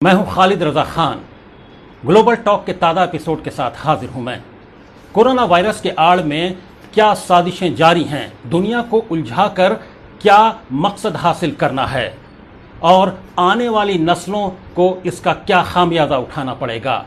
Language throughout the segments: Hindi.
मैं हूं खालिद रजा खान। ग्लोबल टॉक के ताज़ा एपिसोड के साथ हाजिर हूं मैं। कोरोना वायरस के आड़ में क्या साजिशें जारी हैं, दुनिया को उलझाकर क्या मकसद हासिल करना है और आने वाली नस्लों को इसका क्या खामियाजा उठाना पड़ेगा।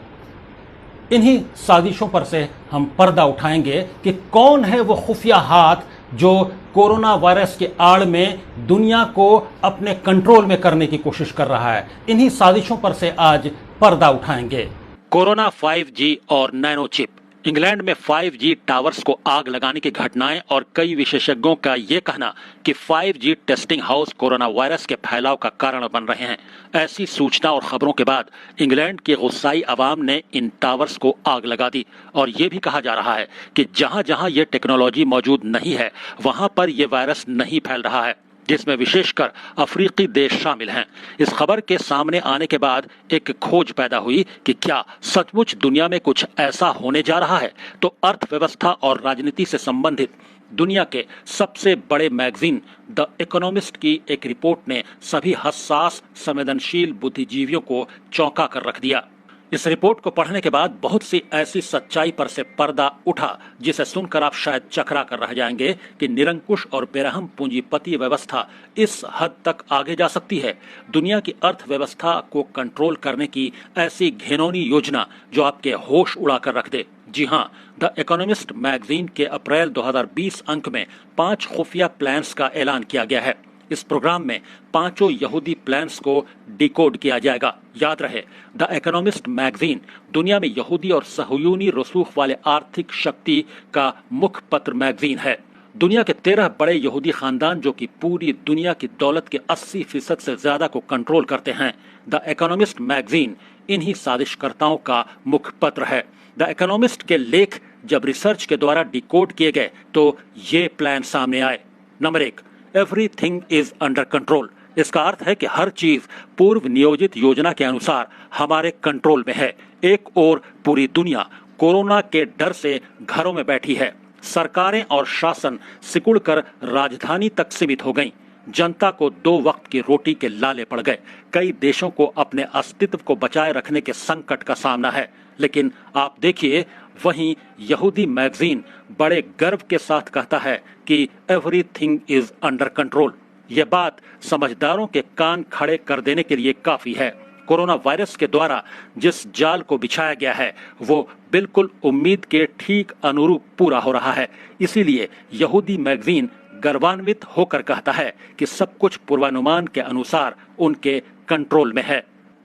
इन्हीं साजिशों पर से हम पर्दा उठाएंगे कि कौन है वो खुफिया हाथ जो कोरोना वायरस के आड़ में दुनिया को अपने कंट्रोल में करने की कोशिश कर रहा है। इन्हीं साजिशों पर से आज पर्दा उठाएंगे। कोरोना 5G और नैनो चिप। इंग्लैंड में 5G टावर्स को आग लगाने की घटनाएं और कई विशेषज्ञों का यह कहना कि 5G testing house corona virus के फैलाव का कारण बन रहे हैं। ऐसी सूचना और खबरों के बाद इंग्लैंड की गुस्साई आवाम ने इन टावर्स को आग लगा दी और ये भी कहा जा रहा है कि जहां जहां ये टेक्नोलॉजी मौजूद नहीं है वहां पर यह वायरस नहीं फैल रहा है, जिसमें विशेषकर अफ्रीकी देश शामिल हैं। इस खबर के सामने आने के बाद एक खोज पैदा हुई कि क्या सचमुच दुनिया में कुछ ऐसा होने जा रहा है। तो अर्थव्यवस्था और राजनीति से संबंधित दुनिया के सबसे बड़े मैगजीन द इकोनॉमिस्ट की एक रिपोर्ट ने सभी हसास संवेदनशील बुद्धिजीवियों को चौंका कर रख दिया। इस रिपोर्ट को पढ़ने के बाद बहुत सी ऐसी सच्चाई पर से पर्दा उठा जिसे सुनकर आप शायद चकरा कर रह जाएंगे कि निरंकुश और बेरहम पूंजीपति व्यवस्था इस हद तक आगे जा सकती है। दुनिया की अर्थव्यवस्था को कंट्रोल करने की ऐसी घिनौनी योजना जो आपके होश उड़ा कर रख दे। जी हाँ, द इकोनॉमिस्ट मैगजीन के अप्रैल 2020 अंक में 5 खुफिया प्लान्स का ऐलान किया गया है। इस प्रोग्राम में 5 यहूदी प्लान्स को डिकोड किया जाएगा। याद रहे, द इकोनॉमिस्ट मैगजीन दुनिया में यहूदी और सहयूनी रसूख वाले आर्थिक शक्ति का मुखपत्र मैगजीन है। दुनिया के 13 बड़े यहूदी खानदान जो कि पूरी दुनिया की दौलत के 80% से ज्यादा को कंट्रोल करते हैं। द इकोनॉमिस्ट मैगजीन इन्हीं साजिशकर्ताओं का मुखपत्र है। द इकोनॉमिस्ट के लेख जब रिसर्च के द्वारा डिकोड किए गए तो ये प्लान सामने आए। Number 1, everything is under control. इसका अर्थ है कि हर चीज पूर्व नियोजित योजना के अनुसार हमारे कंट्रोल में है। एक ओर पूरी दुनिया कोरोना के डर से घरों में बैठी है। सरकारें और शासन सिकुड़कर राजधानी तक सीमित हो गईं। जनता को 2 वक्त की रोटी के लाले पड़ गए। कई देशों को अपने अस्तित्व को बचाए रखने के संकट का सामना है। लेकिन आप देखिए, वहीं यहूदी मैगजीन बड़े गर्व के साथ कहता है कि एवरीथिंग इज अंडर कंट्रोल। यह बात समझदारों के कान खड़े कर देने के लिए काफी है। कोरोना वायरस के द्वारा जिस जाल को बिछाया गया है वो बिल्कुल उम्मीद के ठीक अनुरूप पूरा हो रहा है। इसीलिए यहूदी मैगजीन गर्वान्वित होकर कहता है कि सब कुछ पूर्वानुमान के अनुसार उनके कंट्रोल में है।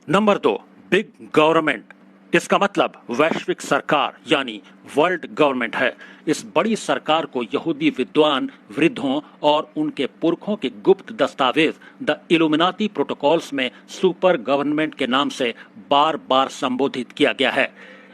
Number 2, big government. इसका मतलब वैश्विक सरकार यानी वर्ल्ड गवर्नमेंट है। इस बड़ी सरकार को यहूदी विद्वान वृद्धों और उनके पुरखों के गुप्त दस्तावेज द इल्यूमिनाती प्रोटोकॉल्स में सुपर गवर्नमेंट के नाम से बार बार संबोधित किया गया है।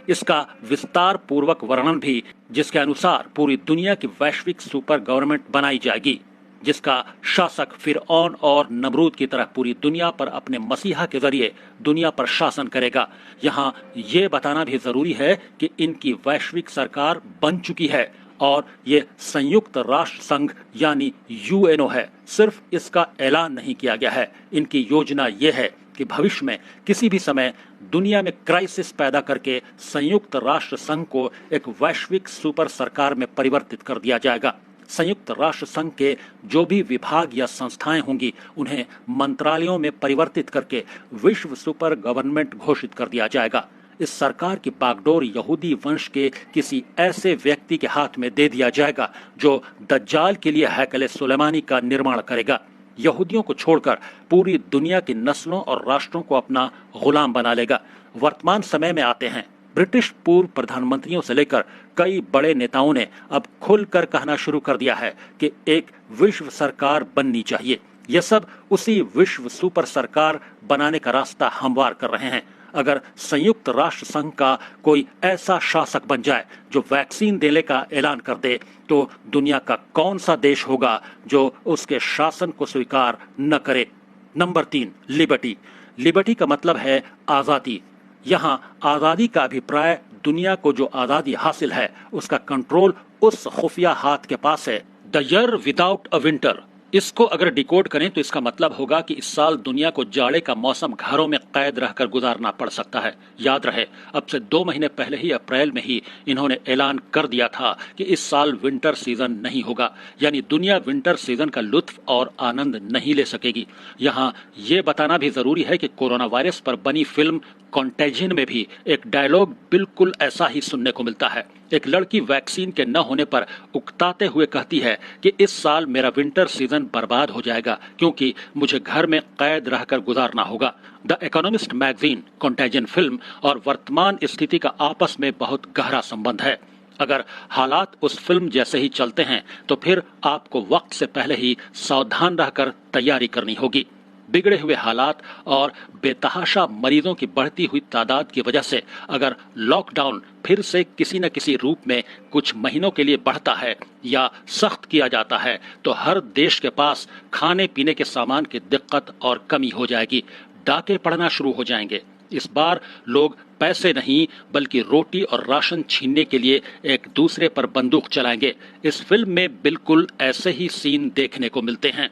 इसका विस्तार पूर्वक वर्णन भी, जिसके अनुसार पूरी दुनिया की वैश्विक सुपर गवर्नमेंट बनाई जाएगी, जिसका शासक फिरऔन और नमरूद की तरह पूरी दुनिया पर अपने मसीहा के जरिए दुनिया पर शासन करेगा। यहाँ ये बताना भी जरूरी है कि इनकी वैश्विक सरकार बन चुकी है और ये संयुक्त राष्ट्र संघ यानी यूएनओ है। सिर्फ इसका ऐलान नहीं किया गया है। इनकी योजना ये है कि भविष्य में किसी भी समय दुनिया में क्राइसिस पैदा करके संयुक्त राष्ट्र संघ को एक वैश्विक सुपर सरकार में परिवर्तित कर दिया जाएगा। संयुक्त राष्ट्र संघ के जो भी विभाग या संस्थाएं होंगी उन्हें मंत्रालयों में परिवर्तित करके विश्व सुपर गवर्नमेंट घोषित कर दिया जाएगा। इस सरकार की बागडोर यहूदी वंश के किसी ऐसे व्यक्ति के हाथ में दे दिया जाएगा जो दज्जाल के लिए हैकल सुलेमानी का निर्माण करेगा। यहूदियों को छोड़कर पूरी दुनिया की नस्लों और राष्ट्रों को अपना गुलाम बना लेगा। वर्तमान समय में आते हैं। ब्रिटिश पूर्व प्रधानमंत्रियों से लेकर कई बड़े नेताओं ने अब खुलकर कहना शुरू कर दिया है कि एक विश्व सरकार बननी चाहिए। यह सब उसी विश्व सुपर सरकार बनाने का रास्ता हमवार कर रहे हैं। अगर संयुक्त राष्ट्र संघ का कोई ऐसा शासक बन जाए जो वैक्सीन देने का ऐलान कर दे तो दुनिया का कौन सा देश होगा जो उसके शासन को स्वीकार न करे। Number 3, liberty. लिबर्टी का मतलब है आजादी। यहाँ आजादी का अभिप्राय दुनिया को जो आजादी हासिल है उसका कंट्रोल उस खुफिया हाथ के पास है। The year without a winter. इसको अगर डिकोड करें तो इसका मतलब होगा कि इस साल दुनिया को जाड़े का मौसम घरों में कैद रहकर गुजारना पड़ सकता है। याद रहे, अब से 2 महीने पहले ही अप्रैल में ही इन्होंने ऐलान कर दिया था कि इस साल विंटर सीजन नहीं होगा, यानी दुनिया विंटर सीजन का लुत्फ और आनंद नहीं ले सकेगी। यहाँ ये बताना भी जरूरी है कि कोरोना वायरस पर बनी फिल्म कॉन्टेजियन में भी एक डायलॉग बिल्कुल ऐसा ही सुनने को मिलता है। एक लड़की वैक्सीन के न होने पर उकताते हुए कहती है कि इस साल मेरा विंटर सीजन बर्बाद हो जाएगा क्योंकि मुझे घर में कैद रहकर गुजारना होगा। द इकोनॉमिस्ट मैगजीन कॉन्टेजियन फिल्म और वर्तमान स्थिति का आपस में बहुत गहरा संबंध है। अगर हालात उस फिल्म जैसे ही चलते हैं तो फिर आपको वक्त से पहले ही सावधान रहकर तैयारी करनी होगी। बिगड़े हुए हालात और बेतहाशा मरीजों की बढ़ती हुई तादाद की वजह से अगर लॉकडाउन फिर से किसी न किसी रूप में कुछ महीनों के लिए बढ़ता है या सख्त किया जाता है तो हर देश के पास खाने पीने के सामान की दिक्कत और कमी हो जाएगी। डाके पड़ना शुरू हो जाएंगे। इस बार लोग पैसे नहीं बल्कि रोटी और राशन छीनने के लिए एक दूसरे पर बंदूक चलाएंगे। इस फिल्म में बिल्कुल ऐसे ही सीन देखने को मिलते हैं।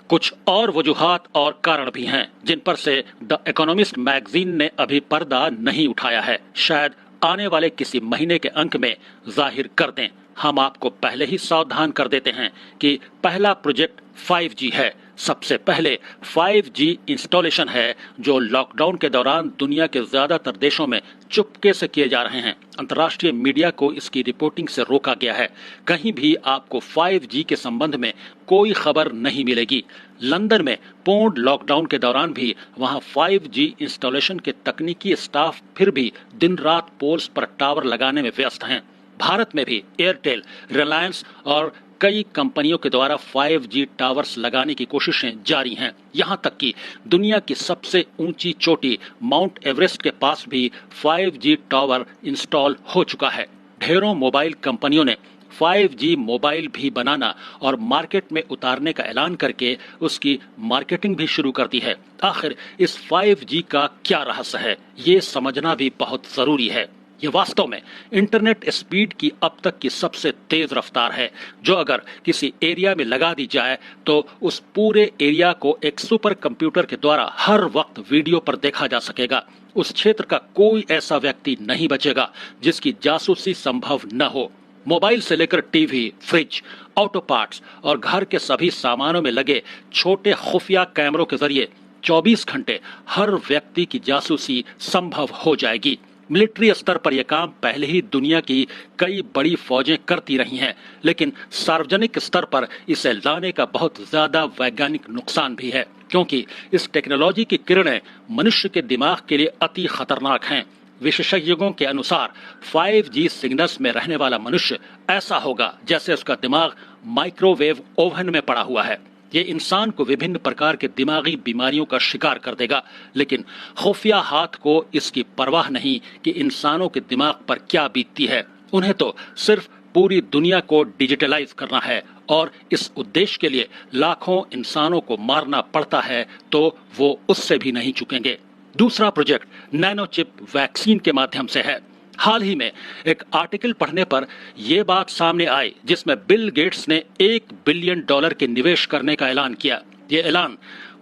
कुछ और वजूहात और कारण भी हैं जिन पर से द इकोनॉमिस्ट मैगजीन ने अभी पर्दा नहीं उठाया है। शायद आने वाले किसी महीने के अंक में जाहिर कर दें। हम आपको पहले ही सावधान कर देते हैं कि पहला प्रोजेक्ट 5G है। सबसे पहले 5G इंस्टॉलेशन है जो लॉकडाउन के दौरान दुनिया के ज्यादातर देशों में चुपके से किए जा रहे हैं। अंतर्राष्ट्रीय मीडिया को इसकी रिपोर्टिंग से रोका गया है। कहीं भी आपको 5G के संबंध में कोई खबर नहीं मिलेगी। लंदन में पूर्ण लॉकडाउन के दौरान भी वहां 5G इंस्टॉलेशन के तकनीकी स्टाफ फिर भी दिन रात पोल्स पर टावर लगाने में व्यस्त हैं। भारत में भी एयरटेल, रिलायंस और कई कंपनियों के द्वारा 5G टावर्स लगाने की कोशिशें जारी हैं। यहां तक कि दुनिया की सबसे ऊंची चोटी माउंट एवरेस्ट के पास भी 5G टावर इंस्टॉल हो चुका है। ढेरों मोबाइल कंपनियों ने 5G मोबाइल भी बनाना और मार्केट में उतारने का ऐलान करके उसकी मार्केटिंग भी शुरू कर दी है। आखिर इस 5G का क्या रहस्य है, ये समझना भी बहुत जरूरी है। ये वास्तव में इंटरनेट स्पीड की अब तक की सबसे तेज रफ्तार है जो अगर किसी एरिया में लगा दी जाए तो उस पूरे एरिया को एक सुपर कंप्यूटर के द्वारा हर वक्त वीडियो पर देखा जा सकेगा। उस क्षेत्र का कोई ऐसा व्यक्ति नहीं बचेगा जिसकी जासूसी संभव न हो। मोबाइल से लेकर टीवी, फ्रिज, ऑटो पार्ट्स और घर के सभी सामानों में लगे छोटे खुफिया कैमरों के जरिए 24 घंटे हर व्यक्ति की जासूसी संभव हो जाएगी। मिलिट्री स्तर पर यह काम पहले ही दुनिया की कई बड़ी फौजें करती रही हैं, लेकिन सार्वजनिक स्तर पर इसे लाने का बहुत ज्यादा वैज्ञानिक नुकसान भी है क्योंकि इस टेक्नोलॉजी की किरणें मनुष्य के दिमाग के लिए अति खतरनाक हैं। विशेषज्ञों के अनुसार 5G सिग्नल्स में रहने वाला मनुष्य ऐसा होगा जैसे उसका दिमाग माइक्रोवेव ओवन में पड़ा हुआ है। ये इंसान को विभिन्न प्रकार के दिमागी बीमारियों का शिकार कर देगा, लेकिन खुफिया हाथ को इसकी परवाह नहीं कि इंसानों के दिमाग पर क्या बीतती है। उन्हें तो सिर्फ पूरी दुनिया को डिजिटलाइज करना है और इस उद्देश्य के लिए लाखों इंसानों को मारना पड़ता है तो वो उससे भी नहीं चुकेंगे। दूसरा प्रोजेक्ट नैनो चिप वैक्सीन के माध्यम से है। हाल ही में एक आर्टिकल पढ़ने पर यह बात सामने आई जिसमें बिल गेट्स ने $1 बिलियन के निवेश करने का ऐलान किया। यह ऐलान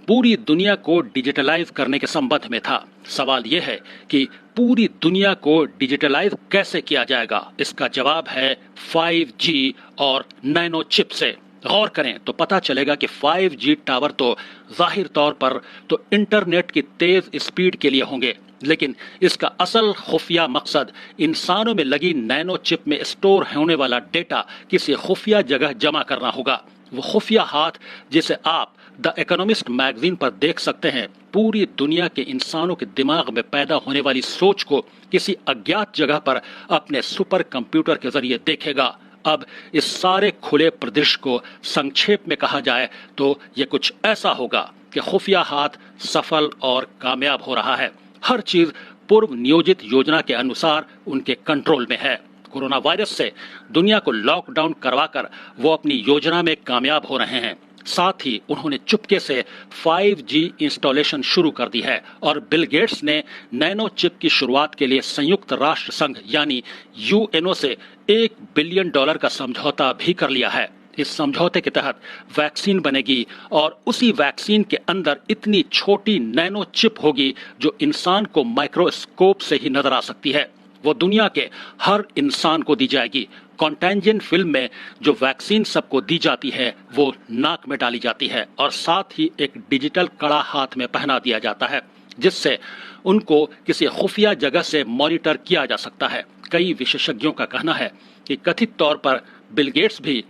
पूरी दुनिया को डिजिटलाइज करने के संबंध में था। सवाल यह है कि पूरी दुनिया को डिजिटलाइज कैसे किया जाएगा? इसका जवाब है 5G और नैनो चिप से। गौर करें तो पता चलेगा कि 5G टावर तो जाहिर तौर पर तो इंटरनेट की तेज स्पीड के लिए होंगे, लेकिन इसका असल खुफिया मकसद इंसानों में लगी नैनो चिप में स्टोर होने वाला डेटा किसी खुफिया जगह जमा करना होगा। वो खुफिया हाथ जिसे आप द इकोनॉमिस्ट मैगजीन पर देख सकते हैं, पूरी दुनिया के इंसानों के दिमाग में पैदा होने वाली सोच को किसी अज्ञात जगह पर अपने सुपर कंप्यूटर के जरिए देखेगा। अब इस सारे खुले परिदृश्य को संक्षेप में कहा जाए तो ये कुछ ऐसा होगा कि खुफिया हाथ सफल और कामयाब हो रहा है। हर चीज पूर्व नियोजित योजना के अनुसार उनके कंट्रोल में है। कोरोना वायरस से दुनिया को लॉकडाउन करवाकर वो अपनी योजना में कामयाब हो रहे हैं। साथ ही उन्होंने चुपके से 5G इंस्टॉलेशन शुरू कर दी है और बिल गेट्स ने नैनो चिप की शुरुआत के लिए संयुक्त राष्ट्र संघ यानी UNO से $1 बिलियन का समझौता भी कर लिया है। इस समझौते के तहत वैक्सीन बनेगी और उसी वैक्सीन के अंदर इतनी छोटी नैनो चिप होगी जो इंसान को माइक्रोस्कोप से ही नजर आ सकती है। वो दुनिया के हर इंसान को दी जाएगी। कॉन्टेंजेंट फिल्म में जो वैक्सीन सबको दी जाती है वो नाक में डाली जाती है और साथ ही एक डिजिटल कड़ा हाथ में पहना दिया जाता है, जिससे उनको किसी खुफिया जगह से मॉनिटर किया जा सकता है। कई विशेषज्ञों का कहना है कि कथित तौर पर बिल गेट्स भी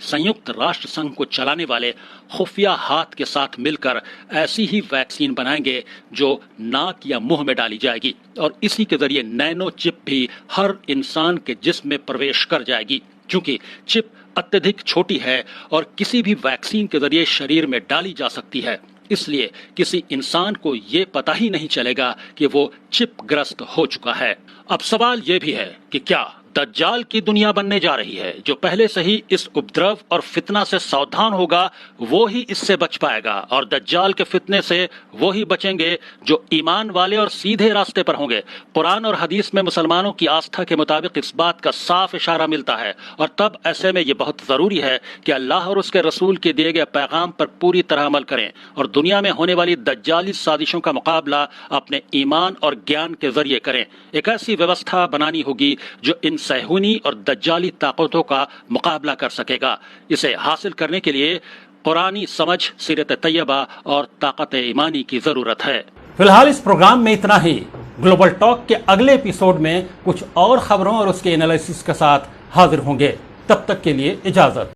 संयुक्त राष्ट्र संघ को चलाने वाले खुफिया हाथ के साथ मिलकर ऐसी ही वैक्सीन बनाएंगे जो नाक या मुंह में डाली जाएगी और इसी के जरिए नैनो चिप भी हर इंसान के जिस्म में प्रवेश कर जाएगी। क्योंकि चिप अत्यधिक छोटी है और किसी भी वैक्सीन के जरिए शरीर में डाली जा सकती है, इसलिए किसी इंसान को ये पता ही नहीं चलेगा कि वो चिप ग्रस्त हो चुका है। अब सवाल ये भी है कि क्या दज्जाल की दुनिया बनने जा रही है? जो पहले से ही इस उपद्रव और फितना से सावधान होगा वो ही इससे बच पाएगा और दज्जाल के फितने से वो ही बचेंगे जो ईमान वाले और सीधे रास्ते पर होंगे। कुरान और हदीस में मुसलमानों की आस्था के मुताबिक इस बात का साफ इशारा मिलता है और तब ऐसे में ये बहुत जरूरी है कि अल्लाह और उसके रसूल के दिए गए पैगाम पर पूरी तरह अमल करें और दुनिया में होने वाली दज्जाली साजिशों का मुकाबला अपने ईमान और ज्ञान के जरिए करें। एक ऐसी व्यवस्था बनानी होगी जो इन सहूनी और दज्जाली ताकतों का मुकाबला कर सकेगा। इसे हासिल करने के लिए कुरानी समझ, सीरत तैयबा और ताकत ईमानी की जरूरत है। फिलहाल इस प्रोग्राम में इतना ही। ग्लोबल टॉक के अगले एपिसोड में कुछ और खबरों और उसके एनालिसिस के साथ हाजिर होंगे। तब तक के लिए इजाजत।